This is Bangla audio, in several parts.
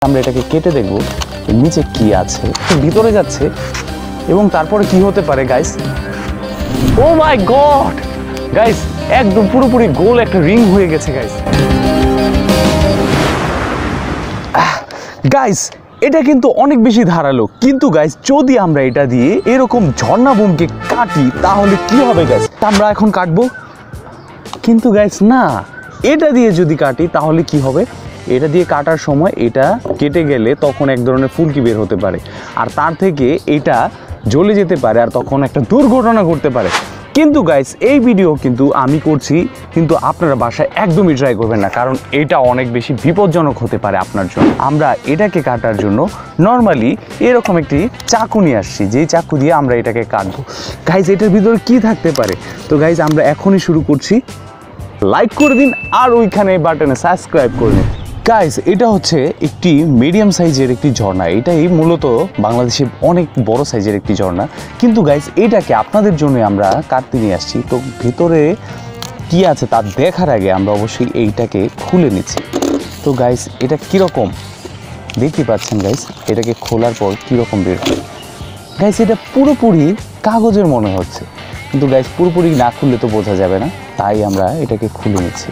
আমরা এটাকে কেটে দেখব নিচে কি আছে, ভিতরে যাচ্ছে এবং তারপরে কি হতে পারে গাইস। ও মাই গড গাইস, একদম পুরোপুরি গোল একটা রিং হয়ে গেছে গাইস। গাইস এটা কিন্তু অনেক বেশি ধারালো, কিন্তু গাইস যদি আমরা এটা দিয়ে এরকম ঝর্ণা বোমকে কাটি তাহলে কি হবে গাইস। আমরা এখন কাটবো, কিন্তু গাইস না, এটা দিয়ে যদি কাটি তাহলে কি হবে, এটা দিয়ে কাটার সময় এটা কেটে গেলে তখন এক ধরনের ফুলকি বের হতে পারে, আর তার থেকে এটা জ্বলে যেতে পারে আর তখন একটা দুর্ঘটনা ঘটতে পারে। কিন্তু গাইস এই ভিডিও কিন্তু আমি করছি, কিন্তু আপনারা বাসায় একদমই ট্রাই করবেন না, কারণ এটা অনেক বেশি বিপজ্জনক হতে পারে আপনার জন্য। আমরা এটাকে কাটার জন্য নর্মালি এরকম একটি চাকু নিয়ে আসছি, যেই চাকু দিয়ে আমরা এটাকে কাটবো। গাইস এটার ভিতরে কি থাকতে পারে, তো গাইস আমরা এখনই শুরু করছি। লাইক করে দিন আর ওইখানে বাটনে সাবস্ক্রাইব করে দিন। গাইস এটা হচ্ছে একটি মিডিয়াম সাইজের একটি ঝর্ণা, এটাই মূলত বাংলাদেশে অনেক বড় সাইজের একটি ঝর্ণা, কিন্তু গাইস এটাকে আপনাদের জন্য আমরা কাটতে নিয়ে আসছি। তো ভেতরে কি আছে তা দেখার আগে আমরা অবশ্যই এইটাকে খুলে নিচ্ছি। তো গাইস এটা কীরকম দেখতে পাচ্ছেন গাইস, এটাকে খোলার পর কীরকম বের হয়। গাইস এটা পুরোপুরি কাগজের মনে হচ্ছে, কিন্তু গাইস পুরোপুরি না খুললে তো বোঝা যাবে না, তাই আমরা এটাকে খুলে নিচ্ছি।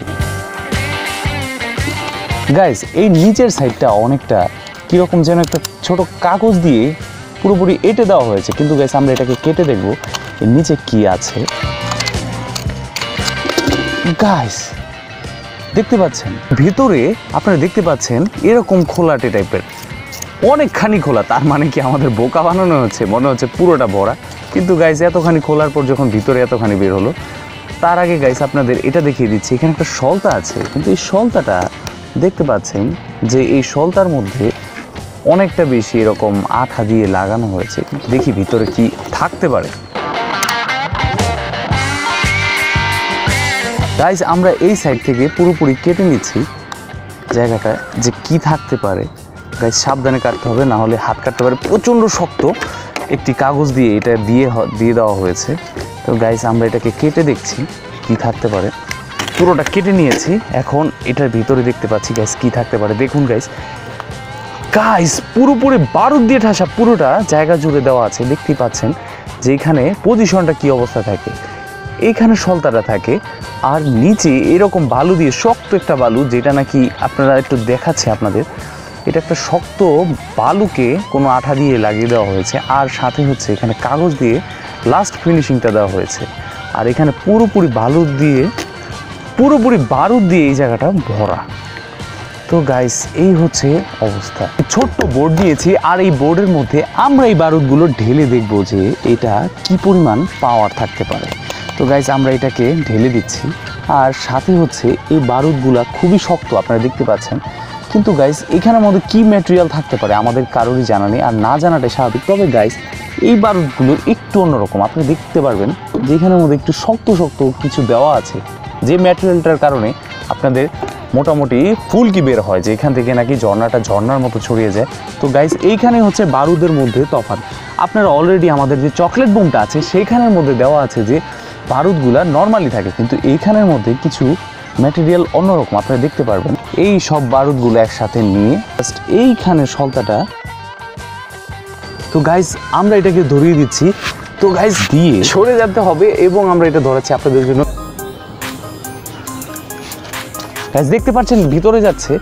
গাইস এই নিচের সাইডটা অনেকটা কীরকম যেন একটা ছোট কাগজ দিয়ে পুরোপুরি এঁটে দেওয়া হয়েছে, কিন্তু গাইস আমরা এটাকে কেটে দেখব এর নিচে কি আছে। গাইস দেখতে পাচ্ছেন ভিতরে, আপনারা দেখতে পাচ্ছেন এরকম খোলাটে টাইপের, অনেকখানি খোলা, তার মানে কি আমাদের বোকা বানানো হচ্ছে, মনে হচ্ছে পুরোটা ভরা, কিন্তু গাইস এতখানি খোলার পর যখন ভিতরে এতখানি বের হলো। তার আগে গাইস আপনাদের এটা দেখিয়ে দিচ্ছি, এখানে একটা সলতা আছে, কিন্তু এই সলতাটা দেখতে পাচ্ছেন যে এই সলতার মধ্যে অনেকটা বেশি এরকম আঠা দিয়ে লাগানো হয়েছে, দেখি ভিতরে কি থাকতে পারে। গাইস আমরা এই সাইড থেকে পুরোপুরি কেটে নিচ্ছি জায়গাটা, যে কি থাকতে পারে। গাইস সাবধানে কাটতে হবে, না হলে হাত কাটতে পারে, প্রচণ্ড শক্ত একটি কাগজ দিয়ে এটা দিয়ে দেওয়া হয়েছে। তো গাইস আমরা এটাকে কেটে দেখছি কি থাকতে পারে। পুরোটা কেটে নিয়েছি, এখন এটার ভিতরে দেখতে পাচ্ছি গাইস কি থাকতে পারে। দেখুন গাইস, গাইস পুরোপুরি বারুদ দিয়ে ঠাসা, পুরোটা জায়গা জুড়ে দেওয়া আছে। দেখতেই পাচ্ছেন যে এখানে পজিশনটা কি অবস্থা থাকে, এইখানে সলতাটা থাকে, আর নিচে এরকম বালু দিয়ে শক্ত একটা বালু, যেটা নাকি আপনারা একটু দেখাচ্ছে আপনাদের, এটা একটা শক্ত বালুকে কোনো আঠা দিয়ে লাগিয়ে দেওয়া হয়েছে, আর সাথে হচ্ছে এখানে কাগজ দিয়ে লাস্ট ফিনিশিংটা দেওয়া হয়েছে, আর এখানে পুরোপুরি বালুদ দিয়ে এই জায়গাটা ভরা। তো গাইস এই হচ্ছে অবস্থা। ছোট্ট বোর্ড দিয়েছি, আর এই বোর্ডের মধ্যে আমরা এই বারুদগুলো ঢেলে দেখব যে এটা কি পরিমাণ পাওয়ার থাকতে পারে। তো গাইস আমরা এটাকে ঢেলে দিচ্ছি, আর সাথে হচ্ছে এই বারুদগুলা খুবই শক্ত, আপনারা দেখতে পাচ্ছেন, কিন্তু গাইস এখানের মধ্যে কি ম্যাটেরিয়াল থাকতে পারে আমাদের কারোরই জানা নেই, আর না জানাটাই স্বাভাবিক। তবে গাইস এই বারুদগুলো একটু অন্যরকম, আপনি দেখতে পারবেন যে এখানের মধ্যে একটু শক্ত শক্ত কিছু দেওয়া আছে, যে ম্যাটেরিয়ালটার কারণে আপনাদের মোটামুটি ফুলকি বের হয়, যে এখান থেকে নাকি ঝর্ণার মতো ছড়িয়ে যায়। তো গাইস এইখানে হচ্ছে বারুদের মধ্যে তফাৎ। আপনারা অলরেডি আমাদের যে চকলেট বোমটা আছে সেইখানের মধ্যে দেওয়া আছে যে বারুদগুলা নর্মালি থাকে, কিন্তু এইখানের মধ্যে কিছু ম্যাটেরিয়াল অন্যরকম, আপনারা দেখতে পারবেন। এই সব বারুদগুলো একসাথে নিয়ে জাস্ট এইখানে সলতাটা, তো গাইস আমরা এটাকে ধরিয়ে দিচ্ছি। তো গাইস দিয়ে সরে যেতে হবে, এবং আমরা এটা ধরাচ্ছি আপনাদের জন্য। গাইস দেখতে পাচ্ছেন ভিতরে যাচ্ছে,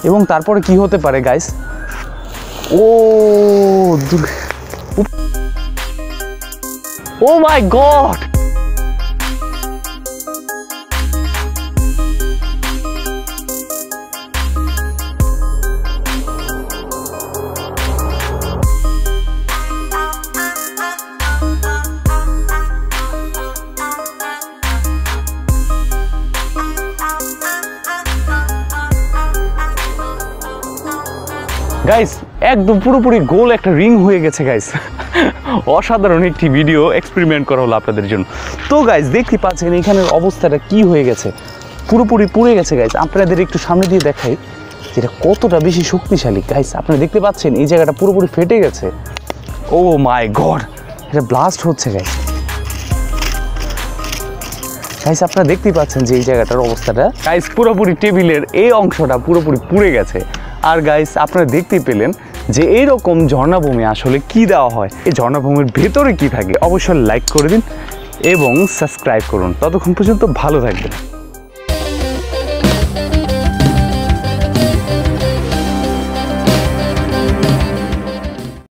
এবং তারপরে কি হতে পারে গাইস। ও মাই গড, গাইস একদম পুরোপুরি গোল একটা রিং হয়ে গেছে গাইস। অসাধারণ একটি ভিডিও এক্সপেরিমেন্ট করা হলো আপনাদের জন্য। তো গাইস দেখতে পাচ্ছেন এখানের অবস্থাটা কি হয়ে গেছে, পুরোপুরি পুড়ে গেছে গাইস। আপনাদের একটু সামনে দিয়ে দেখাই যেটা কতটা বেশি শক্তিশালী। গাইস আপনারা দেখতে পাচ্ছেন এই জায়গাটা পুরোপুরি ফেটে গেছে। ও মাই গড, এটা ব্লাস্ট হচ্ছে গাইস। গাইস আপনারা দেখতেই পাচ্ছেন যে এই জায়গাটার অবস্থাটা গাইস পুরোপুরি টেবিলের এই অংশটা পুরোপুরি পুড়ে গেছে। আর গাইস আপনারা দেখতেই পেলেন যে এইরকম ঝর্ণাভূমি আসলে কি দেওয়া হয়, এই ঝর্ণাভূমির ভেতরে কি থাকে। অবশ্যই লাইক করে দিন এবং সাবস্ক্রাইব করুন। ততক্ষণ পর্যন্ত ভালো থাকবেন।